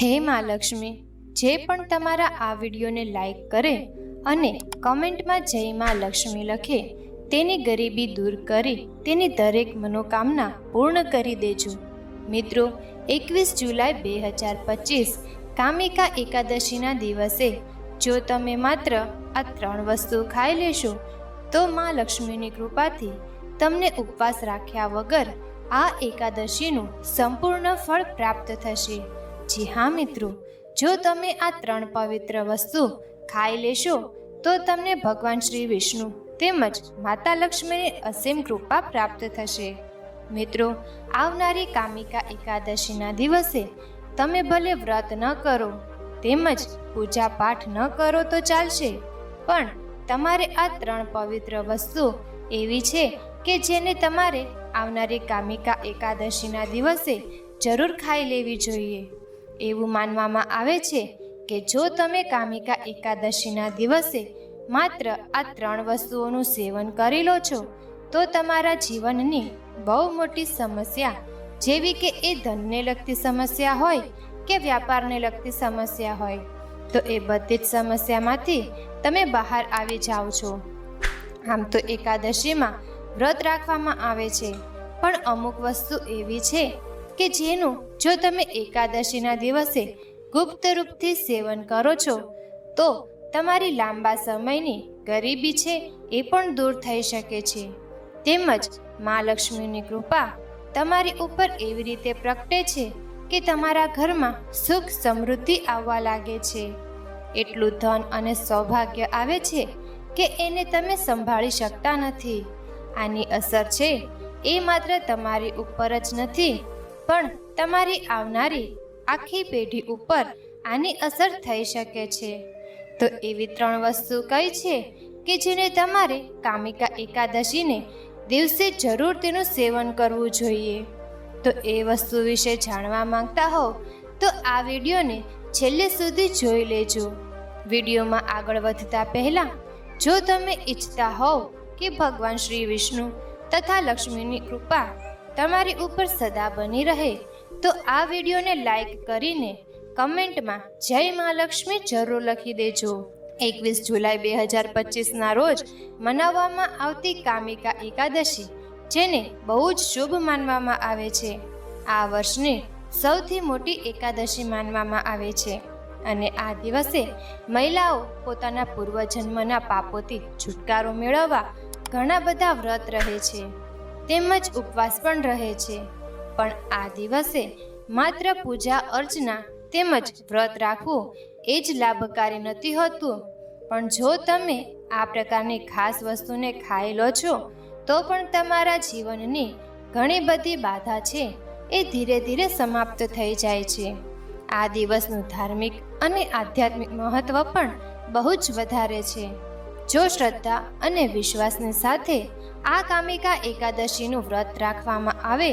હે મા લક્ષ્મી, જે પણ તમારા આ વિડીયોને લાઈક કરે અને કમેન્ટમાં જય મા લક્ષ્મી લખે, તેની ગરીબી દૂર કરી તેની દરેક મનોકામના પૂર્ણ કરી દેજો. મિત્રો, 21 જુલાઈ 2025 કામિકા એકાદશીના દિવસે જો તમે માત્ર આ 3 વસ્તુ ખાઈ લેશો તો મા લક્ષ્મીની કૃપાથી તમને ઉપવાસ રાખ્યા વગર આ એકાદશીનું સંપૂર્ણ ફળ પ્રાપ્ત થશે. જી હા મિત્રો, જો તમે આ 3 પવિત્ર વસ્તુ ખાઈ લેશો તો તમને ભગવાન શ્રી વિષ્ણુ તેમજ માતા લક્ષ્મીની અસીમ કૃપા પ્રાપ્ત થશે. મિત્રો, આવનારી કામિકા એકાદશીના દિવસે તમે ભલે વ્રત ન કરો તેમજ પૂજા પાઠ ન કરો તો ચાલશે, પણ તમારે આ 3 પવિત્ર વસ્તુ એવી છે કે જેને તમારે આવનારી કામિકા એકાદશીના દિવસે જરૂર ખાઈ લેવી જોઈએ. એવું માનવામાં આવે છે કે જો તમે કામિકા એકાદશીના દિવસે માત્ર આ 3 વસ્તુઓનું સેવન કરી લો છો તો તમારા જીવનની બહુ મોટી સમસ્યા, જેવી કે એ ધનને લગતી સમસ્યા હોય કે વ્યાપારને લગતી સમસ્યા હોય, તો એ બધી જ સમસ્યામાંથી તમે બહાર આવી જાઓ છો. આમ તો એકાદશીમાં વ્રત રાખવામાં આવે છે, પણ અમુક વસ્તુ એવી છે કે જેનું જો તમે એકાદશીના દિવસે ગુપ્ત રૂપથી સેવન કરો છો તો તમારી લાંબા સમયની ગરીબી છે એ પણ દૂર થઈ શકે છે. તેમજ મા લક્ષ્મીની કૃપા તમારી ઉપર એવી રીતે પ્રગટે છે કે તમારા ઘરમાં સુખ સમૃદ્ધિ આવવા લાગે છે. એટલું ધન અને સૌભાગ્ય આવે છે કે એને તમે સંભાળી શકતા નથી. આની અસર છે એ માત્ર તમારી ઉપર જ નથી, પણ તમારી આવનારી આખી પેઢી ઉપર આની અસર થઈ શકે છે. તો એવી 3 વસ્તુ કઈ છે કે જેને તમારે કામિકા એકાદશીને દિવસે જરૂર તેનું સેવન કરવું જોઈએ? તો એ વસ્તુ વિશે જાણવા માંગતા હો તો આ વિડીયોને છેલ્લે સુધી જોઈ લેજો. વિડીયોમાં આગળ વધતા પહેલાં જો તમે ઈચ્છતા હોવ કે ભગવાન શ્રી વિષ્ણુ તથા લક્ષ્મીની કૃપા તમારી ઉપર સદા બની રહે તો આ વિડીયોને લાઈક કરીને કમેન્ટમાં જય મા લક્ષ્મી જરૂર લખી દેજો. 21 જુલાઈ 2025ના રોજ મનાવવામાં આવતી કામિકા એકાદશી, જેને બહુ જ શુભ માનવામાં આવે છે, આ વર્ષની સૌથી મોટી એકાદશી માનવામાં આવે છે. અને આ દિવસે મહિલાઓ પોતાના પૂર્વજન્મના પાપોથી છુટકારો મેળવવા ઘણા બધા વ્રત રહે છે તેમજ ઉપવાસ પણ રહે છે. પણ આ દિવસે માત્ર પૂજા અર્ચના તેમજ વ્રત રાખવું એ જ લાભકારી નથી હોતું, પણ જો તમે આ પ્રકારની ખાસ વસ્તુને ખાઈ લો છો તો પણ તમારા જીવનની ઘણી બધી બાધા છે એ ધીરે ધીરે સમાપ્ત થઈ જાય છે. આ દિવસનું ધાર્મિક અને આધ્યાત્મિક મહત્વ પણ બહુ જ વધારે છે. જો શ્રદ્ધા અને વિશ્વાસની સાથે આ કામિકા એકાદશીનું વ્રત રાખવામાં આવે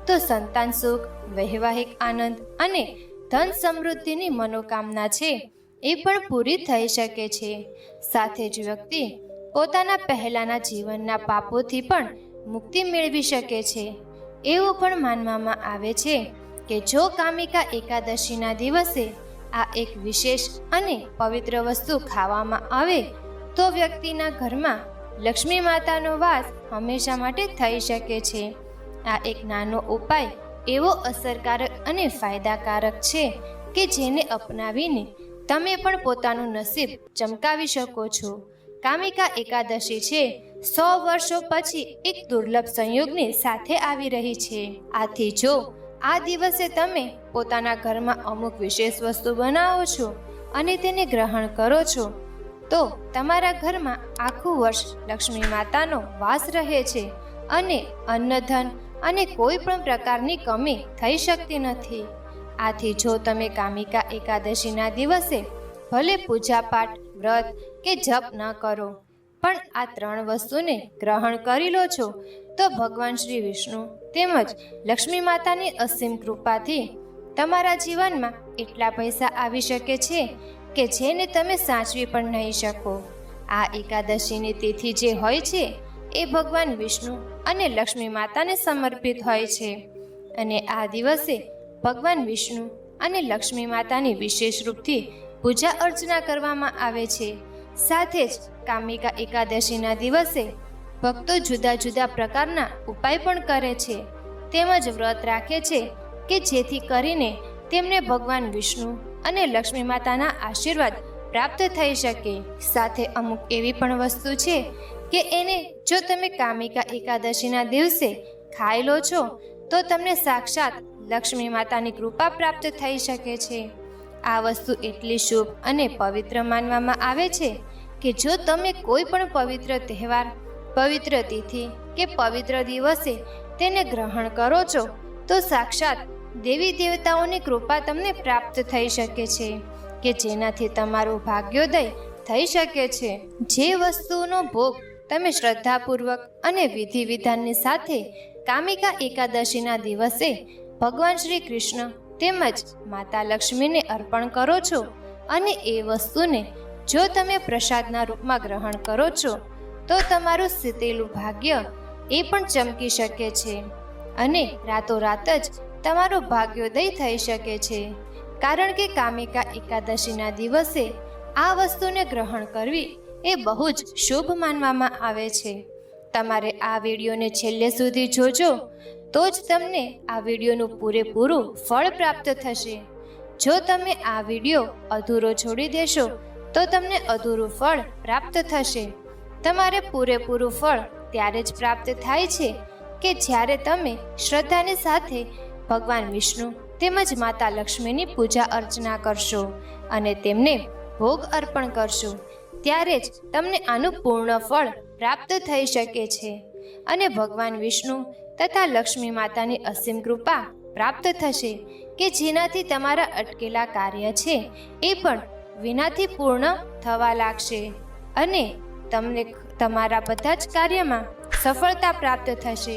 તો સંતાન સુખ, વૈવાહિક આનંદ અને ધન સમૃદ્ધિની મનોકામના છે એ પણ પૂરી થઈ શકે છે. સાથે જ વ્યક્તિ પોતાના પહેલાંના જીવનના પાપોથી પણ મુક્તિ મેળવી શકે છે. એવું પણ માનવામાં આવે છે કે જો કામિકા એકાદશીના દિવસે આ એક વિશેષ અને પવિત્ર વસ્તુ ખાવામાં આવે તો વ્યક્તિના ઘરમાં લક્ષ્મી માતાનો વાસ હંમેશા માટે થઈ શકે છે. આ એક નાનો ઉપાય એવો અસરકારક અને ફાયદાકારક છે કે જેને અપનાવીને તમે પણ પોતાનું નસીબ ચમકાવી શકો છો. કામિકા એકાદશી છે 100 વર્ષો પછી એક દુર્લભ સંયોગની સાથે આવી રહી છે. આથી જો આ દિવસે તમે પોતાના ઘરમાં અમુક વિશેષ વસ્તુ બનાવો છો અને તેને ગ્રહણ કરો છો તો તમારા ઘરમાં આખું વર્ષ લક્ષ્મી માતાનો વાસ રહે છે અને અન્નધન અને કોઈ પણ પ્રકારની કમી થઈ શકતી નથી. આથી જો તમે કામિકા એકાદશીના દિવસે ભલે પૂજા પાઠ, વ્રત કે જપ ન કરો, પણ આ 3 વસ્તુને ગ્રહણ કરી લો છો તો ભગવાન શ્રી વિષ્ણુ તેમજ લક્ષ્મી માતાની અસીમ કૃપાથી તમારા જીવનમાં એટલા પૈસા આવી શકે છે કે જેને તમે સાચવી પણ નહીં શકો. આ એકાદશીની તિથિ જે હોય છે એ ભગવાન વિષ્ણુ અને લક્ષ્મી માતાને સમર્પિત હોય છે અને આ દિવસે ભગવાન વિષ્ણુ અને લક્ષ્મી માતાની વિશેષ રૂપથી પૂજા અર્ચના કરવામાં આવે છે. સાથે જ કામિકા એકાદશીના દિવસે ભક્તો જુદા જુદા પ્રકારના ઉપાય પણ કરે છે, તેમજ વ્રત રાખે છે કે જેથી કરીને તેમને ભગવાન વિષ્ણુ અને લક્ષ્મી માતાના આશીર્વાદ પ્રાપ્ત થઈ શકે. સાથે અમુક એવી પણ વસ્તુ છે કે એને જો તમે કામિકા એકાદશીના દિવસે ખાઈ લો છો તો તમને સાક્ષાત લક્ષ્મી માતાની કૃપા પ્રાપ્ત થઈ શકે છે. આ વસ્તુ એટલી શુભ અને પવિત્ર માનવામાં આવે છે કે જો તમે કોઈ પણ પવિત્ર તહેવાર, પવિત્ર તિથિ કે પવિત્ર દિવસે તેને ગ્રહણ કરો છો તો સાક્ષાત દેવી દેવતાઓની કૃપા તમને પ્રાપ્ત થઈ શકે છે કે જેનાથી તમારું ભાગ્યોદય થઈ શકે છે. જે વસ્તુનો ભોગ તમે શ્રદ્ધાપૂર્વક અને વિધિ વિધાનની સાથે કામિકા એકાદશીના દિવસે ભગવાન શ્રી કૃષ્ણ તેમજ માતા લક્ષ્મીને અર્પણ કરો છો અને એ વસ્તુને જો તમે પ્રસાદના રૂપમાં ગ્રહણ કરો છો તો તમારું સીતેલું ભાગ્ય એ પણ ચમકી શકે છે અને રાતોરાત જ તમારું ભાગ્યોદય થઈ શકે છે. કારણ કે કામિકા એકાદશીના દિવસે આ વસ્તુને ગ્રહણ કરવી એ બહુ જ શુભ માનવામાં આવે છે. તમારે આ વિડીયોને છેલ્લે સુધી જોજો તો જ તમને આ વિડીયોનું પૂરેપૂરું ફળ પ્રાપ્ત થશે. જો તમે આ વિડીયો અધૂરો છોડી દેશો તો તમને અધૂરું ફળ પ્રાપ્ત થશે. તમારે પૂરેપૂરું ફળ ત્યારે જ પ્રાપ્ત થાય છે કે જ્યારે તમે શ્રદ્ધાની સાથે ભગવાન વિષ્ણુ તેમજ માતા લક્ષ્મીની પૂજા અર્ચના કરશો અને તેમને ભોગ અર્પણ કરશો, ત્યારે જ તમને આનું પૂર્ણ ફળ પ્રાપ્ત થઈ શકે છે અને ભગવાન વિષ્ણુ તથા લક્ષ્મી માતાની અસીમ કૃપા પ્રાપ્ત થશે કે જેનાથી તમારા અટકેલા કાર્ય છે એ પણ વિનાથી પૂર્ણ થવા લાગશે અને તમને તમારા બધા જ કાર્યમાં સફળતા પ્રાપ્ત થશે.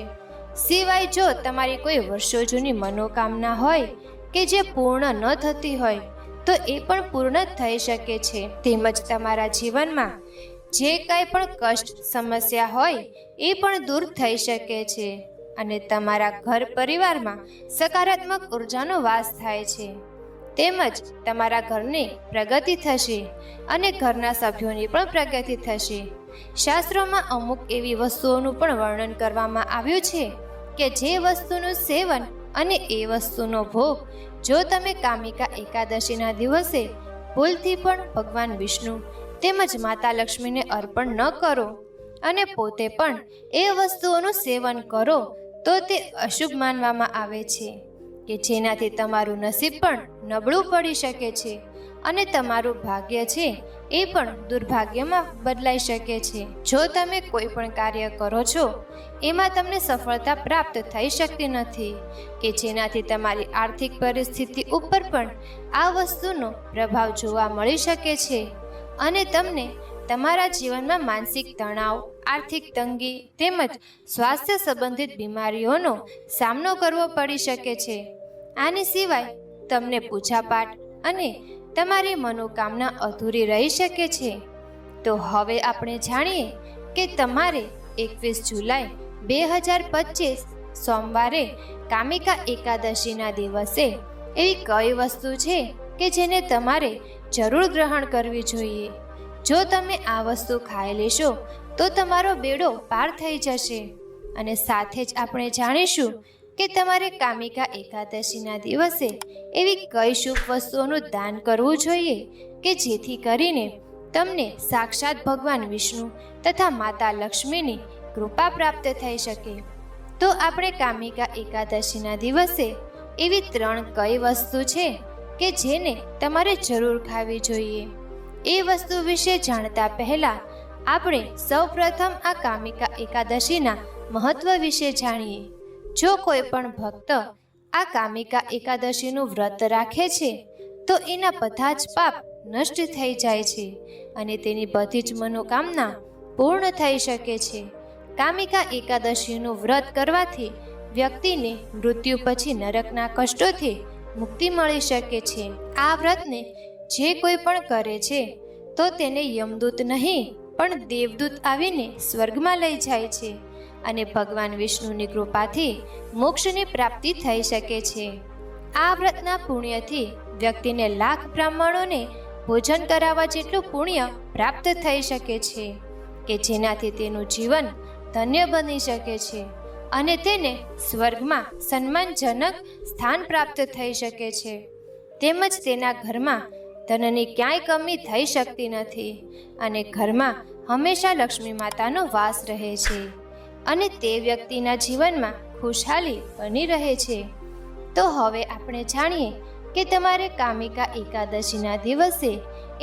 સિવાય જો તમારી કોઈ વર્ષો જૂની મનોકામના હોય કે જે પૂર્ણ ન થતી હોય તો એ પણ પૂર્ણ થઈ શકે છે. તેમજ તમારા જીવનમાં જે કાંઈ પણ કષ્ટ, સમસ્યા હોય એ પણ દૂર થઈ શકે છે અને તમારા ઘર પરિવારમાં સકારાત્મક ઉર્જાનો વાસ થાય છે. તેમજ તમારા ઘરની પ્રગતિ થશે અને ઘરના સભ્યોની પણ પ્રગતિ થશે. શાસ્ત્રોમાં અમુક એવી વસ્તુઓનું પણ વર્ણન કરવામાં આવ્યું છે કે જે વસ્તુનું સેવન અને એ વસ્તુનો ભોગ જો તમે કામિકા એકાદશીના દિવસે ભૂલથી પણ ભગવાન વિષ્ણુ તેમજ માતા લક્ષ્મીને અર્પણ ન કરો અને પોતે પણ એ વસ્તુઓનું સેવન કરો તો તે અશુભ માનવામાં આવે છે કે જેનાથી તમારું નસીબ પણ નબળું પડી શકે છે અને તમારું ભાગ્ય છે એ પણ દુર્ભાગ્યમાં બદલાઈ શકે છે. જો તમે કોઈ પણ કાર્ય કરો છો એમાં તમને સફળતા પ્રાપ્ત થઈ શકતી નથી કે જેનાથી તમારી આર્થિક પરિસ્થિતિ ઉપર પણ આ વસ્તુનો પ્રભાવ જોવા મળી શકે છે અને તમને તમારા જીવનમાં માનસિક તણાવ, આર્થિક તંગી તેમજ સ્વાસ્થ્ય સંબંધિત બીમારીઓનો સામનો કરવો પડી શકે છે. આની સિવાય તમને પૂજાપાઠ અને તમારી મનોકામના અધૂરી રહી શકે છે. તો હવે આપણે જાણીએ કે તમારે 21 જુલાઈ 2025 સોમવારે કામિકા એકાદશીના દિવસે એવી કઈ વસ્તુ છે કે જેને તમારે જરૂર ગ્રહણ કરવી જોઈએ. જો તમે આ વસ્તુ ખાઈ લેશો તો તમારો બેડો પાર થઈ જશે. અને સાથે જ આપણે જાણીશું કે તમારે કામિકા એકાદશીના દિવસે એવી કઈ શુભ વસ્તુઓનું દાન કરવું જોઈએ કે જેથી કરીને તમને સાક્ષાત ભગવાન વિષ્ણુ તથા માતા લક્ષ્મીની કૃપા પ્રાપ્ત થઈ શકે. તો આપણે કામિકા એકાદશીના દિવસે એવી 3 કઈ વસ્તુ છે કે જેને તમારે જરૂર ખાવી જોઈએ. એ વસ્તુ વિશે જાણતા પહેલા આપણે સૌપ્રથમ આ કામિકા એકાદશીના મહત્વ વિશે જાણીએ. જો કોઈ પણ ભક્ત આ કામિકા એકાદશીનું વ્રત રાખે છે તો એના બધા જ પાપ નષ્ટ થઈ જાય છે અને તેની બધી જ મનોકામના પૂર્ણ થઈ શકે છે. કામિકા એકાદશીનું વ્રત કરવાથી વ્યક્તિને મૃત્યુ પછી નરકના કષ્ટોથી મુક્તિ મળી શકે છે. આ વ્રતને જે કોઈ પણ કરે છે તો તેને યમદૂત નહીં પણ દેવદૂત આવીને સ્વર્ગમાં લઈ જાય છે અને ભગવાન વિષ્ણુની કૃપાથી મોક્ષની પ્રાપ્તિ થઈ શકે છે. આ વ્રતના પુણ્યથી વ્યક્તિને લાખ બ્રાહ્મણોને ભોજન કરાવવા જેટલું પુણ્ય પ્રાપ્ત થઈ શકે છે કે જેનાથી તેનું જીવન ધન્ય બની શકે છે અને તેને સ્વર્ગમાં સન્માનજનક સ્થાન પ્રાપ્ત થઈ શકે છે. તેમજ તેના ઘરમાં ધનની ક્યાંય કમી થઈ શકતી નથી અને ઘરમાં હંમેશા લક્ષ્મી માતાનો વાસ રહે છે અને તે વ્યક્તિના જીવનમાં ખુશહાલી બની રહે છે. તો હવે આપણે જાણીએ કે તમારે કામિકા એકાદશીના દિવસે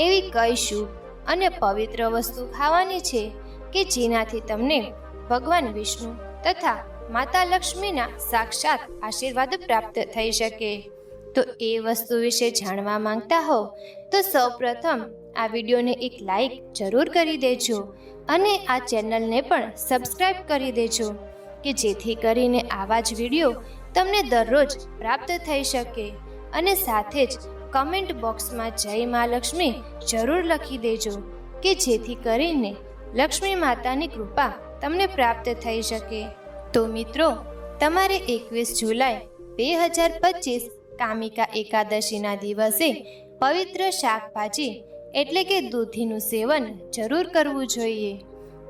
એવી કઈ શુભ અને પવિત્ર વસ્તુ ખાવાની છે કે જેનાથી તમને ભગવાન વિષ્ણુ તથા માતા લક્ષ્મીના સાક્ષાત આશીર્વાદ પ્રાપ્ત થઈ શકે. તો એ વસ્તુ વિશે જાણવા માંગતા હો તો સૌપ્રથમ આ વિડીયોને એક લાઈક જરૂર કરી દેજો અને આ ચેનલને પણ સબસ્ક્રાઈબ કરી દેજો કે જેથી કરીને આવા જ વિડીયો તમને દરરોજ પ્રાપ્ત થઈ શકે. અને સાથે જ કમેન્ટ બોક્સમાં જય મા લક્ષ્મી જરૂર લખી દેજો કે જેથી કરીને લક્ષ્મી માતાની કૃપા તમને પ્રાપ્ત થઈ શકે. તો મિત્રો, તમારે 21 જુલાઈ 2025 કામિકા એકાદશીના દિવસે પવિત્ર શાકભાજી એટલે કે દૂધીનું સેવન જરૂર કરવું જોઈએ.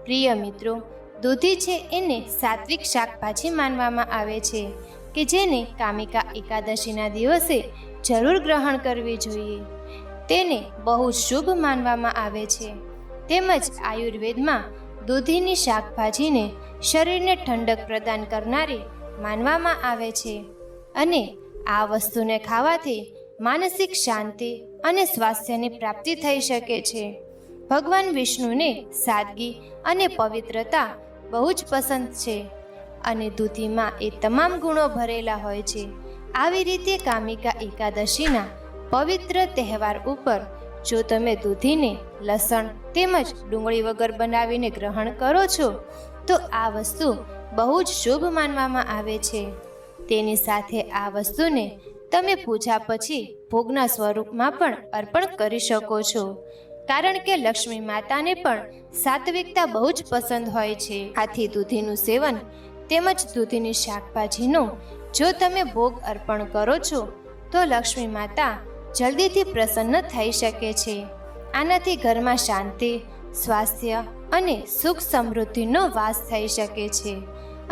પ્રિય મિત્રો, દૂધી છે એને સાત્વિક શાકભાજી માનવામાં આવે છે કે જેને કામિકા એકાદશીના દિવસે જરૂર ગ્રહણ કરવી જોઈએ. તેને બહુ શુભ માનવામાં આવે છે. તેમજ આયુર્વેદમાં દૂધીની શાકભાજીને શરીરને ઠંડક પ્રદાન કરનારી માનવામાં આવે છે અને આ વસ્તુને ખાવાથી માનસિક શાંતિ અને સ્વાસ્થ્યની પ્રાપ્તિ થઈ શકે છે. ભગવાન વિષ્ણુને સાદગી અને પવિત્રતા બહુ જ પસંદ છે અને દૂધીમાં એ તમામ ગુણો ભરેલા હોય છે. આવી રીતે કામિકા એકાદશીના પવિત્ર તહેવાર ઉપર જો તમે દૂધીને લસણ તેમજ ડુંગળી વગર બનાવીને ગ્રહણ કરો છો તો આ વસ્તુ બહુ જ શુભ માનવામાં આવે છે. તેની સાથે આ વસ્તુને તમે પૂજા પછી ભોગના સ્વરૂપમાં પણ અર્પણ કરી શકો છો, કારણ કે લક્ષ્મી માતાને પણ સાત્વિકતા બહુ જ પસંદ હોય છે. આથી દૂધીનું સેવન તેમજ દૂધીની શાકભાજીનો જો તમે ભોગ અર્પણ કરો છો તો લક્ષ્મી માતા જલ્દીથી પ્રસન્ન થઈ શકે છે. આનાથી ઘરમાં શાંતિ, સ્વાસ્થ્ય અને સુખ સમૃદ્ધિનો વાસ થઈ શકે છે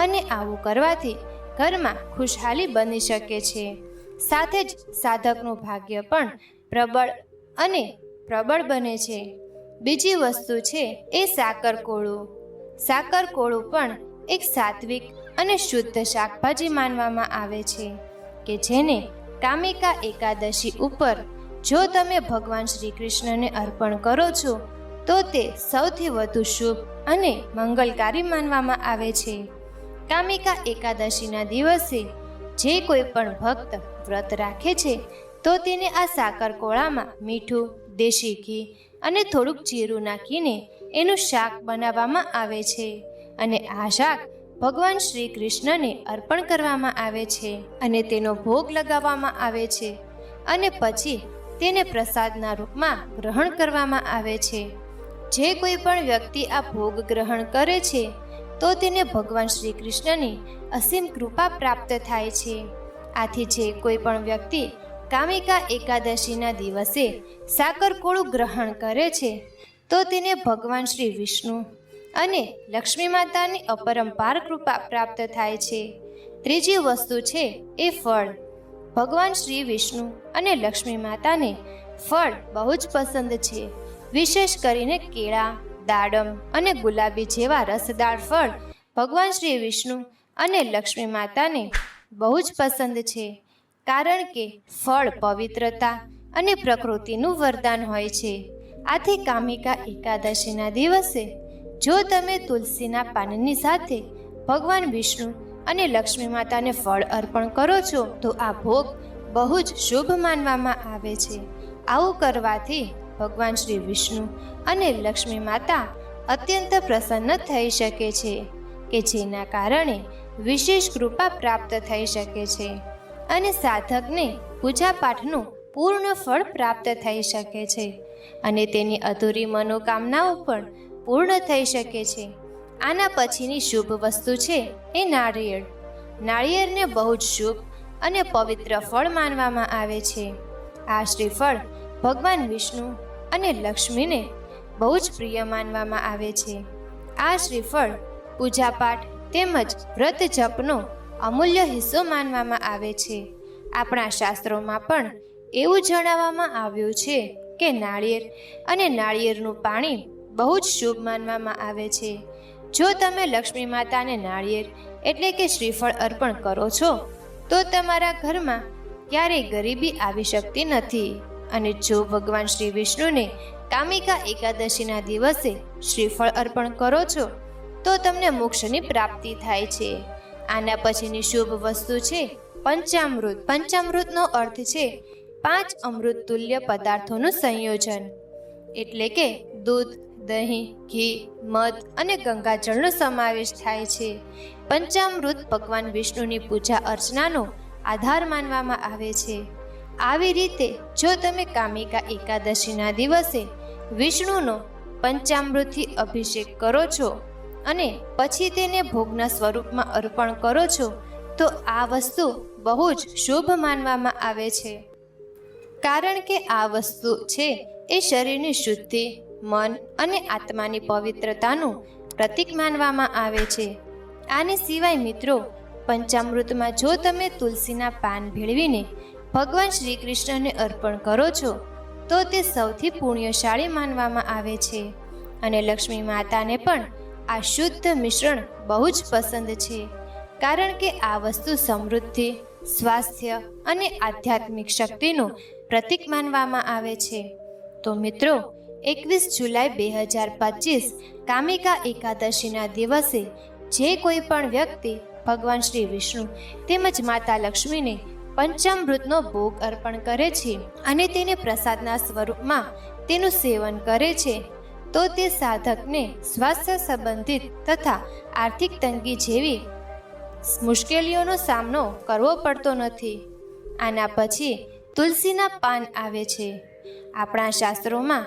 અને આવું કરવાથી ઘરમાં ખુશહાલી બની શકે છે. સાથે જ સાધકનું ભાગ્ય પણ પ્રબળ બને છે. બીજી વસ્તુ છે એ સાકરકોળું. સાકરકોળું પણ એક સાત્વિક અને શુદ્ધ શાકભાજી માનવામાં આવે છે કે જેને કામિકા એકાદશી ઉપર જો તમે ભગવાન શ્રી કૃષ્ણને અર્પણ કરો છો તો તે સૌથી વધુ શુભ અને મંગલકારી માનવામાં આવે છે. કામિકા એકાદશીના દિવસે જે કોઈ પણ ભક્ત વ્રત રાખે છે તો તેને આ સાકરકોળામાં મીઠું, દેશી ઘી અને થોડુંક જીરું નાખીને એનું શાક બનાવવામાં આવે છે અને આ શાક ભગવાન શ્રી કૃષ્ણને અર્પણ કરવામાં આવે છે અને તેનો ભોગ લગાવવામાં આવે છે અને પછી તેને પ્રસાદના રૂપમાં ગ્રહણ કરવામાં આવે છે. જે કોઈ પણ વ્યક્તિ આ ભોગ ગ્રહણ કરે છે તો તેને ભગવાન શ્રી કૃષ્ણની અસીમ કૃપા પ્રાપ્ત થાય છે. આથી જે કોઈ પણ વ્યક્તિ કામિકા એકાદશીના દિવસે સાકરકોળું ગ્રહણ કરે છે તો તેને ભગવાન શ્રી વિષ્ણુ અને લક્ષ્મી માતાની અપરંપાર કૃપા પ્રાપ્ત થાય છે. ત્રીજી વસ્તુ છે એ ફળ. ભગવાન શ્રી વિષ્ણુ અને લક્ષ્મી માતાને ફળ બહુ જ પસંદ છે. વિશેષ કરીને કેળા, દાડમ અને ગુલાબી જેવા રસદાર ફળ ભગવાન શ્રી વિષ્ણુ અને લક્ષ્મી માતાને બહુ જ પસંદ છે, કારણ કે ફળ પવિત્રતા અને પ્રકૃતિનું વરદાન હોય છે. આથી કામિકા એકાદશીના દિવસે જો તમે તુલસીના પાનની સાથે ભગવાન વિષ્ણુ અને લક્ષ્મી માતાને ફળ અર્પણ કરો છો તો આ ભોગ બહુ જ શુભ માનવામાં આવે છે. આવું કરવાથી ભગવાન શ્રી વિષ્ણુ અને લક્ષ્મી માતા અત્યંત પ્રસન્ન થઈ શકે છે કે જેના કારણે વિશેષ કૃપા પ્રાપ્ત થઈ શકે છે અને સાધકને પૂજાપાઠનું પૂર્ણ ફળ પ્રાપ્ત થઈ શકે છે અને તેની અધૂરી મનોકામનાઓ પણ પૂર્ણ થઈ શકે છે. આના પછીની શુભ વસ્તુ છે એ નાળિયેર. નાળિયેરને બહુ જ શુભ અને પવિત્ર ફળ માનવામાં આવે છે. આ શ્રીફળ ભગવાન વિષ્ણુ અને લક્ષ્મીને બહુ જ પ્રિય માનવામાં આવે છે. આ શ્રીફળ પૂજાપાઠ તેમજ વ્રત જપનો અમૂલ્ય હિસ્સો માનવામાં આવે છે. આપણા શાસ્ત્રોમાં પણ એવું જણાવવામાં આવ્યું છે કે નાળિયેર અને નાળિયેરનું પાણી બહુ જ શુભ માનવામાં આવે છે. જો તમે લક્ષ્મી માતાને નાળિયેર એટલે કે શ્રીફળ અર્પણ કરો છો તો તમારા ઘરમાં ક્યારેય ગરીબી આવી શકતી નથી. અને જો ભગવાન શ્રી વિષ્ણુને કામિકા એકાદશીના દિવસે શ્રીફળ અર્પણ કરો છો તો તમને મોક્ષની પ્રાપ્તિ થાય છે. આના પછીની શુભ વસ્તુ છે પંચામૃત. પંચામૃતનો અર્થ છે 5 અમૃત તુલ્ય પદાર્થોનું સંયોજન, એટલે કે દૂધ, દહીં, ઘી, મધ અને ગંગાજળનો સમાવેશ થાય છે. પંચામૃત ભગવાન વિષ્ણુની પૂજા અર્ચનાનો આધાર માનવામાં આવે છે. આવી રીતે જો તમે કામિકા એકાદશીના દિવસે વિષ્ણુનો પંચામૃતથી અભિષેક કરો છો અને પછી તેને ભોગના સ્વરૂપમાં અર્પણ કરો છો તો આ વસ્તુ બહુ જ શુભ માનવામાં આવે છે. કારણ કે આ વસ્તુ છે એ શરીરની શુદ્ધિ, મન અને આત્માની પવિત્રતાનું પ્રતીક માનવામાં આવે છે. આને સિવાય મિત્રો, પંચામૃતમાં જો તમે તુલસીના પાન ભેળવીને ભગવાન શ્રી કૃષ્ણને અર્પણ કરો છો તો તે સૌથી પુણ્યશાળી માનવામાં આવે છે. અને લક્ષ્મી માતાને પણ આ શુદ્ધ મિશ્રણ બહુ જ પસંદ છે. કારણ કે આ વસ્તુ સમૃદ્ધિ, સ્વાસ્થ્ય અને આધ્યાત્મિક શક્તિનું પ્રતીક માનવામાં આવે છે. તો મિત્રો, 21 જુલાઈ 2025 કામિકા એકાદશીના દિવસે જે કોઈ પણ વ્યક્તિ ભગવાન શ્રી વિષ્ણુ તેમજ માતા લક્ષ્મીને પંચામૃતનો ભોગ અર્પણ કરે છે અને તેને પ્રસાદના સ્વરૂપમાં તેનું સેવન કરે છે તો તે સાધકને સ્વાસ્થ્ય સંબંધિત તથા આર્થિક તંગી જેવી મુશ્કેલીઓનો સામનો કરવો પડતો નથી. આના પછી તુલસીના પાન આવે છે. આપણા શાસ્ત્રોમાં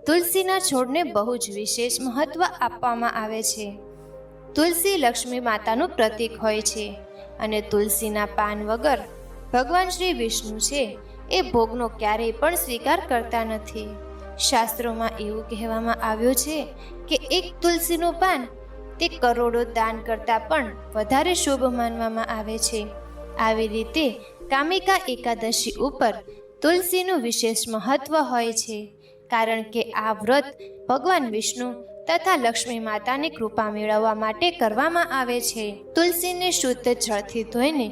તુલસીના છોડને બહુ જ વિશેષ મહત્વ આપવામાં આવે છે. તુલસી લક્ષ્મી માતાનું પ્રતીક હોય છે અને તુલસીના પાન વગર ભગવાન શ્રી વિષ્ણુ છે એ ભોગનો ક્યારેય પણ સ્વીકાર કરતા નથી. શાસ્ત્રોમાં એવું કહેવામાં આવ્યું છે કે એક તુલસીનું પાન તે કરોડો દાન કરતાં પણ વધારે શુભ માનવામાં આવે છે. આવી રીતે કામિકા એકાદશી ઉપર તુલસીનું વિશેષ મહત્વ હોય છે. કારણ કે આ વ્રત ભગવાન વિષ્ણુ તથા લક્ષ્મી માતાની કૃપા મેળવવા માટે કરવામાં આવે છે. તુલસીને શુદ્ધ જળથી ધોઈને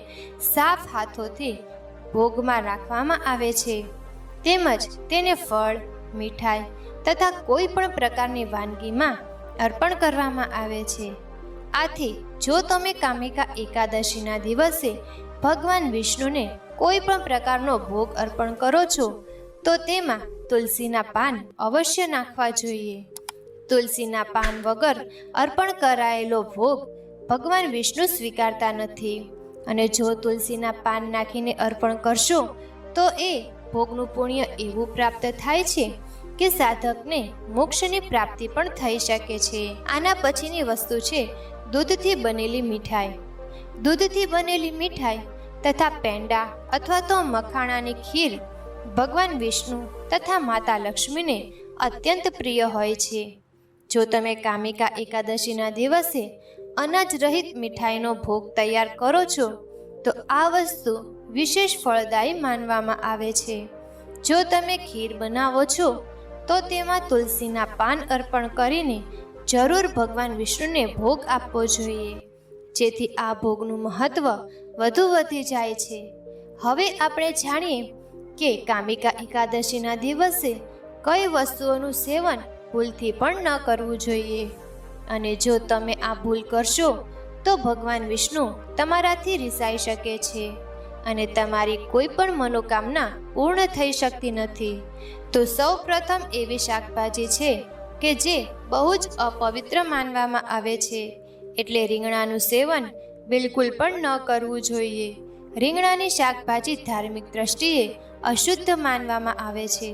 સાફ હાથોથી ભોગમાં રાખવામાં આવે છે. તેમજ તેને ફળ, મીઠાઈ તથા કોઈ પણ પ્રકારની વાનગીમાં અર્પણ કરવામાં આવે છે. આથી જો તમે કામિકા એકાદશીના દિવસે ભગવાન વિષ્ણુને કોઈ પણ પ્રકારનો ભોગ અર્પણ કરો છો તો તેમાં તુલસીના પાન અવશ્ય નાખવા જોઈએ. તુલસીના પાન વગર અર્પણ કરાયેલો ભોગ ભગવાન વિષ્ણુ સ્વીકારતા નથી. અને જો તુલસીના પાન નાખીને અર્પણ કરશો તો એ ભોગનું પુણ્ય એવું પ્રાપ્ત થાય છે કે સાધકને મોક્ષની પ્રાપ્તિ પણ થઈ શકે છે. આના પછીની વસ્તુ છે દૂધથી બનેલી મીઠાઈ. દૂધથી બનેલી મીઠાઈ તથા પેંડા અથવા તો મખાણાની ખીર ભગવાન વિષ્ણુ તથા માતા લક્ષ્મીને અત્યંત પ્રિય હોય છે. જો તમે કામિકા એકાદશીના દિવસે અનાજ રહિત મીઠાઈનો ભોગ તૈયાર કરો છો તો આ વસ્તુ વિશેષ ફળદાયી માનવામાં આવે છે. જો તમે ખીર બનાવો છો તો તેમાં તુલસીના પાન અર્પણ કરીને જરૂર ભગવાન વિષ્ણુને ભોગ આપવો જોઈએ, જેથી આ ભોગનું મહત્વ વધુ વધી જાય છે. હવે આપણે જાણીએ કે કામિકા એકાદશીના દિવસે કઈ વસ્તુઓનું સેવન ભૂલથી પણ ન કરવું જોઈએ. અને જો તમે આ ભૂલ કરશો તો ભગવાન વિષ્ણુ તમારાથી રિસાઈ શકે છે અને તમારી કોઈ પણ મનોકામના પૂર્ણ થઈ શકતી નથી. તો સૌ પ્રથમ એવી શાકભાજી છે કે જે બહુ જ અપવિત્ર માનવામાં આવે છે, એટલે રીંગણાનું સેવન બિલકુલ પણ ન કરવું જોઈએ. રીંગણાની શાકભાજી ધાર્મિક દ્રષ્ટિએ અશુદ્ધ માનવામાં આવે છે.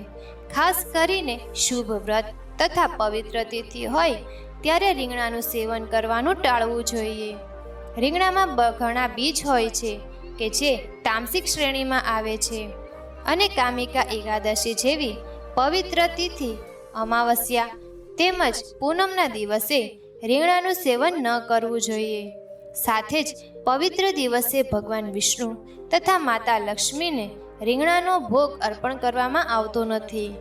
ખાસ કરીને શુભ વ્રત તથા પવિત્ર તિથિ હોય ત્યારે રીંગણાનું સેવન કરવાનું ટાળવું જોઈએ. રીંગણામાં ઘણા બીજ હોય છે, કે જે તામસિક શ્રેણીમાં આવે છે અને કામિકા એકાદશી જેવી પવિત્ર તિથિ, અમાવસ્યા તેમજ પૂનમના દિવસે રીંગણાનું સેવન ન કરવું જોઈએ. સાથે જ પવિત્ર દિવસે ભગવાન વિષ્ણુ તથા માતા લક્ષ્મીને રીંગણાનો ભોગ અર્પણ કરવામાં આવતો નથી.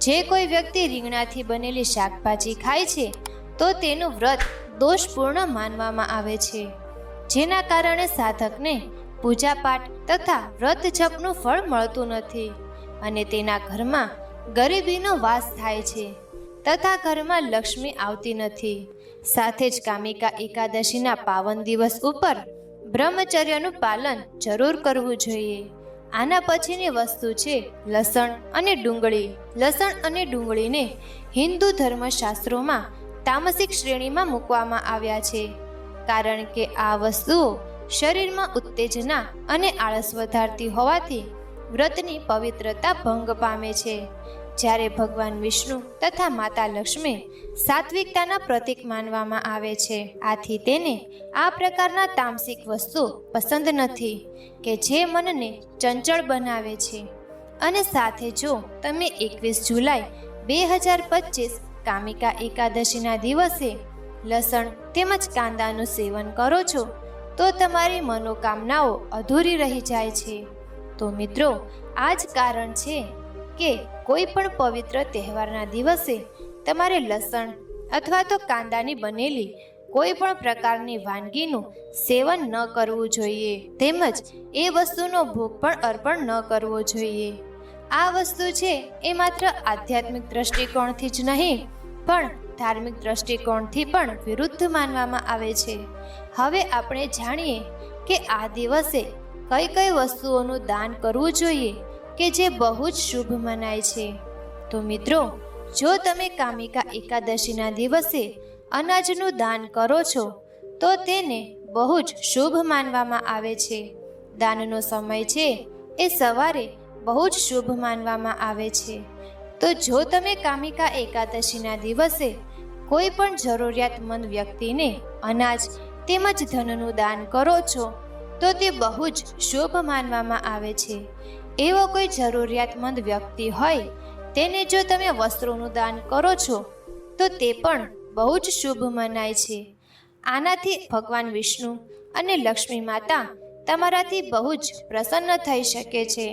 જે કોઈ વ્યક્તિ રીંગણાથી બનેલી શાકભાજી ખાય છે તો તેનું વ્રત દોષપૂર્ણ માનવામાં આવે છે, જેના કારણે સાધકને પૂજાપાઠ તથા વ્રત જપનું ફળ મળતું નથી અને તેના ઘરમાં ગરીબીનો વાસ થાય છે તથા ઘરમાં લક્ષ્મી આવતી નથી. સાથે જ કામિકા એકાદશીના પાવન દિવસ ઉપર બ્રહ્મચર્યનું પાલન જરૂર કરવું જોઈએ. આના પછીની વસ્તુ છે લસણ અને ડુંગળી. લસણ અને ડુંગળીને હિન્દુ ધર્મશાસ્ત્રોમાં તામસિક શ્રેણીમાં મૂકવામાં આવ્યા છે, કારણ કે આ વસ્તુઓ શરીરમાં ઉત્તેજના અને આળસ વધારતી હોવાથી વ્રતની પવિત્રતા ભંગ પામે છે. જ્યારે ભગવાન વિષ્ણુ તથા માતા લક્ષ્મી સાત્વિકતાના પ્રતીક માનવામાં આવે છે, આથી તેને આ પ્રકારના તામસિક વસ્તુ પસંદ નથી કે જે મનને ચંચળ બનાવે છે. અને સાથે જો તમે 21 જુલાઈ 2025 કામિકા એકાદશીના દિવસે લસણ તેમજ કાંદાનું સેવન કરો છો તો તમારી મનોકામનાઓ અધૂરી રહી જાય છે. તો મિત્રો, આ જ કારણ છે કે કોઈ પણ પવિત્ર તહેવારના દિવસે તમારે લસણ અથવા તો કાંદાની બનેલી કોઈ પણ પ્રકારની વાનગીનું સેવન ન કરવું જોઈએ, તેમજ એ વસ્તુનો ભોગ પણ અર્પણ ન કરવો જોઈએ. આ વસ્તુ છે એ માત્ર આધ્યાત્મિક દ્રષ્ટિકોણથી જ નહીં પણ ધાર્મિક દ્રષ્ટિકોણથી પણ વિરુદ્ધ માનવામાં આવે છે. હવે આપણે જાણીએ કે આ દિવસે કઈ કઈ વસ્તુઓનું દાન કરવું જોઈએ કે જે બહુ જ શુભ મનાય છે. તો મિત્રો, જો તમે કામિકા એકાદશીના દિવસે અનાજનું દાન કરો છો તો તેને બહુ જ શુભ માનવામાં આવે છે. દાનનો સમય છે એ સવારે બહુ જ શુભ માનવામાં આવે છે. તો જો તમે કામિકા એકાદશીના દિવસે કોઈ પણ જરૂરિયાતમંદ વ્યક્તિને અનાજ તેમજ ધનનું દાન કરો છો તો તે બહુ જ શુભ માનવામાં આવે છે. એવો કોઈ જરૂરિયાતમંદ વ્યક્તિ હોય તેને જો તમે વસ્ત્રોનું દાન કરો છો તો તે પણ બહુ જ શુભ મનાય છે. આનાથી ભગવાન વિષ્ણુ અને લક્ષ્મી માતા તમારાથી બહુ જ પ્રસન્ન થઈ શકે છે.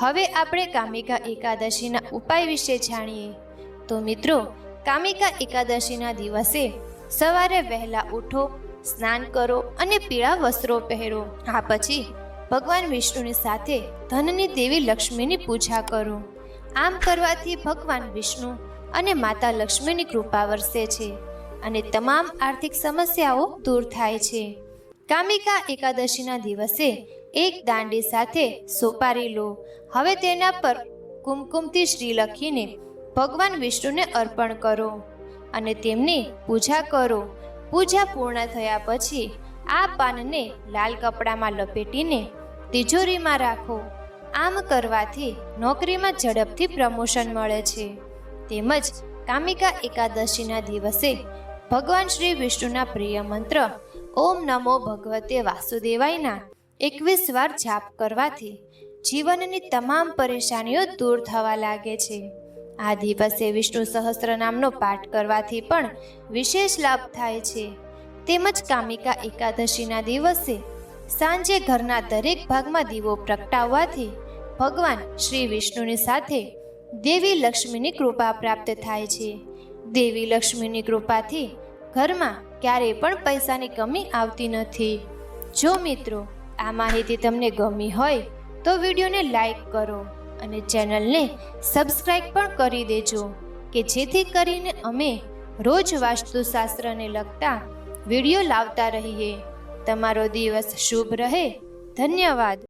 હવે આપણે કામિકા એકાદશીના ઉપાય વિશે જાણીએ. તો મિત્રો, કામિકા એકાદશીના દિવસે સવારે વહેલા ઉઠો, સ્નાન કરો અને પીળા વસ્ત્રો પહેરો. આ પછી ભગવાન વિષ્ણુની સાથે ધનની દેવી લક્ષ્મીની પૂજા કરો. આમ કરવાથી ભગવાન વિષ્ણુ અને માતા લક્ષ્મીની કૃપા વરસે છે અને તમામ આર્થિક સમસ્યાઓ દૂર થાય છે. કામિકા એકાદશીના દિવસે એક દાંડી સાથે સોપારી લો. હવે તેના પર કુમકુમથી શ્રી લખીને ભગવાન વિષ્ણુને અર્પણ કરો અને તેમની પૂજા કરો. પૂજા પૂર્ણ થયા પછી આ પાનને લાલ કપડામાં લપેટીને તિજોરીમાં રાખો. આમ કરવાથી નોકરીમાં ઝડપથી પ્રમોશન મળે છે. તેમજ કામિકા એકાદશીના દિવસે ભગવાન શ્રી વિષ્ણુના પ્રિય મંત્ર ઓમ નમો ભગવતે વાસુદેવાયના 21 વાર જાપ કરવાથી જીવનની તમામ પરેશાનીઓ દૂર થવા લાગે છે. આ દિવસે વિષ્ણુ સહસ્ત્ર નામનો પાઠ કરવાથી પણ વિશેષ લાભ થાય છે. તેમજ કામિકા એકાદશીના દિવસે સાંજે ઘરના દરેક ભાગમાં દીવો પ્રગટાવવાથી ભગવાન શ્રી વિષ્ણુની સાથે દેવી લક્ષ્મીની કૃપા પ્રાપ્ત થાય છે. દેવી લક્ષ્મીની કૃપાથી ઘરમાં ક્યારેય પણ પૈસાની કમી આવતી નથી. જો મિત્રો, આ માહિતી તમને ગમી હોય તો વિડીયોને લાઈક કરો અને ચેનલને સબસ્ક્રાઈબ પણ કરી દેજો કે જેથી કરીને અમે રોજ વાસ્તુશાસ્ત્રને લગતા વિડીયો લાવતા રહીએ. તમારો દિવસ શુભ રહે. ધન્યવાદ.